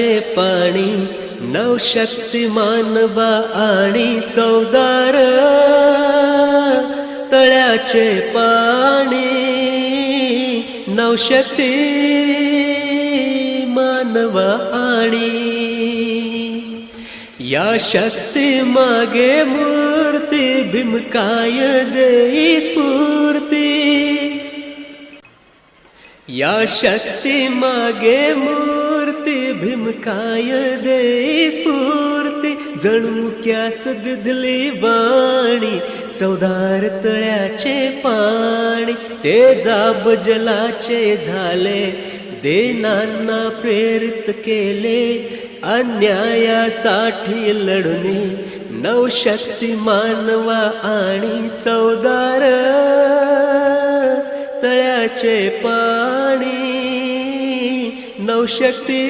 पाणी नवशक्ती मानवा आणि चौदार तळ्याचे पाणी नवशक्ती मानवा आणि या शक्ती मागे मूर्ती भीमकाय देई स्फूर्ती या शक्ती मागे मूर्ती भीमकाय देई स्फूर्ती जणू मुक्यास दिधली वाणी चौदार तळ्याचे पाणी ते जाब जलाचे झाले देनांना प्रेरित केले अन्यायासाठी लढणे नवशक्ती मानवा आणि चौदार तळ्याचे पाणी नवशक्ती